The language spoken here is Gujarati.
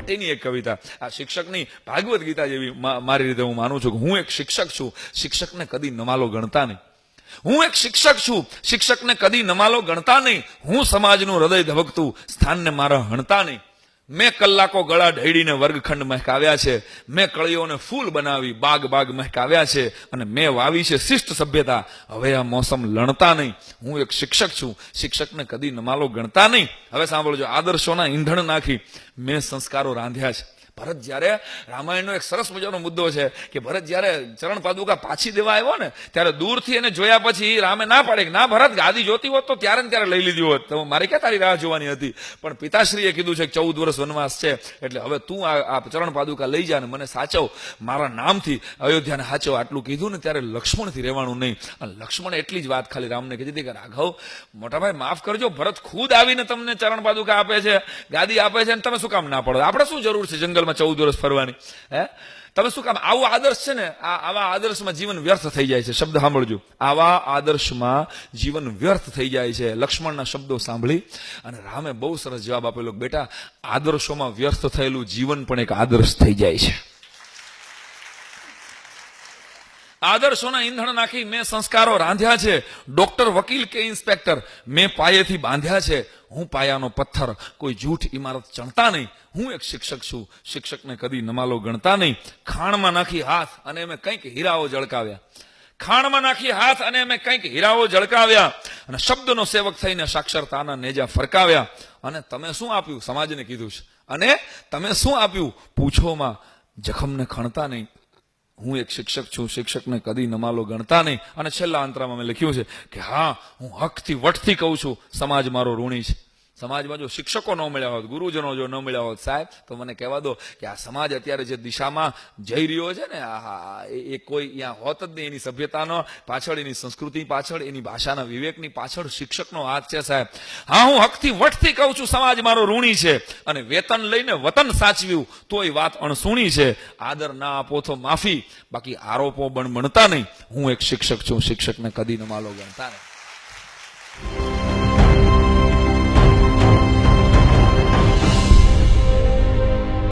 માટેની એક કવિતા. આ શિક્ષકની ભાગવત ગીતા જેવી મારી રીતે હું માનું છું કે હું એક શિક્ષક છું, શિક્ષકને કદી નમાલો ગણતા નહીં. હું એક શિક્ષક છું, શિક્ષકને કદી નમાલો ગણતા નહીં. હું સમાજનું હૃદય ધબકતું સ્થાનને મારા હણતા નહીં. મેં કલાકો ગળા ઢળીને વર્ગખંડ મહેકાવ્યા છે, મેં કળીઓને ફૂલ બનાવી બાગ બાગ મહેકાવ્યા છે, અને મેં વાવી છે શિષ્ટ સભ્યતા, હવે આ મોસમ લણતા નહીં. હું એક શિક્ષક છું, શિક્ષકને કદી નમાલો ગણતા નહીં. હવે સાંભળજો, આદર્શોના ઈંધણ નાખી મેં સંસ્કારો રાંધ્યા છે. ભરત જ્યારે, રામાયણનો એક સરસ મજાનો મુદ્દો છે કે ભરત જ્યારે ચરણ પાદુકા પાછી દેવા આવ્યો ને ત્યારે દૂરથી એને જોયા પછી રામે ના પાડે કે ના ભરત, ગાદી જોતી હોત તો ત્યારે ને ત્યારે લઈ લીધી હોત, તો મારે ક્યાં તારી રાહ જોવાની હતી. પણ પિતાશ્રીએ કીધું છે કે 14 વર્ષ વનવાસ છે, એટલે હવે તું આ ચરણ પાદુકા લઈ જા ને મને સાચવ, મારા નામથી અયોધ્યાને સાચવ. આટલું કીધું ને ત્યારે લક્ષ્મણથી રહેવાનું નહીં. અને લક્ષ્મણે એટલી જ વાત ખાલી રામને કીધી હતી કે રાઘવ, મોટાભાઈ માફ કરજો, ભરત ખુદ આવીને તમને ચરણ પાદુકા આપે છે, ગાદી આપે છે, અને તમે શું કામ ના પડો? આપણે શું જરૂર છે જંગલ 14 વર્ષ ફરવાની? હે, તમે શું કામ? આવો આદર્શ છે ને, આવા આદર્શમાં જીવન વ્યર્થ થઈ જાય છે. શબ્દ સાંભળજો, આવા આદર્શમાં જીવન વ્યર્થ થઈ જાય છે. લક્ષ્મણના શબ્દો સાંભળી અને રામે બહુ સરસ જવાબ આપેલો, બેટા આદર્શોમાં વ્યર્થ થયેલું જીવન પણ એક આદર્શ થઈ જાય છે. આદર્શોના ઈંધણ નાખી મેં સંસ્કારો રાંધ્યા છે. ડોક્ટર, વકીલ કે ઇન્સ્પેક્ટર મેં પાયેથી બાંધ્યા છે. હું પાયાનો પથ્થર, કોઈ જૂઠ ઇમારત ચણતા નહીં. હું એક શિક્ષક છું, શિક્ષકને કદી નમાલો ગણતા નહીં. ખાણમાં નાખી હાથ અને મેં કંઈક હીરાઓ ઝળકાવ્યા. ખાણમાં નાખી હાથ અને મેં કંઈક હીરાઓ ઝળકાવ્યા. અને શબ્દનો સેવક થઈને સાક્ષરતાના નેજા ફરકાવ્યા. અને તમે શું આપ્યું? સમાજને કીધું છે. અને તમે શું આપ્યું? પૂછોમાં જખમને ખણતા નહીં. હું એક શિક્ષક છું, શિક્ષકને કદી નમાલો ગણતા નહીં. અને છેલ્લા અંતરામાં મેં લખ્યું છે કે હા, હું હકથી વટથી કહું છું, સમાજ મારો ઋણી છે. સમાજમાં જો શિક્ષકો ન મળ્યા હોત, ગુરુજનો જો ન મળ્યા હોત સાહેબ, તો મને કહેવા દો કે આ સમાજ અત્યારે જે દિશામાં જઈ રહ્યો છે ને, એ કોઈ અહીંયા હોત જ નહીં. એની સભ્યતાનો પાછળ, એની સંસ્કૃતિ પાછળ, એની ભાષાના વિવેકની પાછળ શિક્ષકનો હાથ છે સાહેબ. હા, હું હકથી વટથી કહું છું, સમાજ મારો ઋણી છે. અને વેતન લઈને વતન સાચવ્યું તોય વાત અણસુણી છે. આદર ના આપો તો માફી, બાકી આરોપો બણતા નહીં. હું એક શિક્ષક છું, શિક્ષકને કદી નમાલો ગણતા નહીં.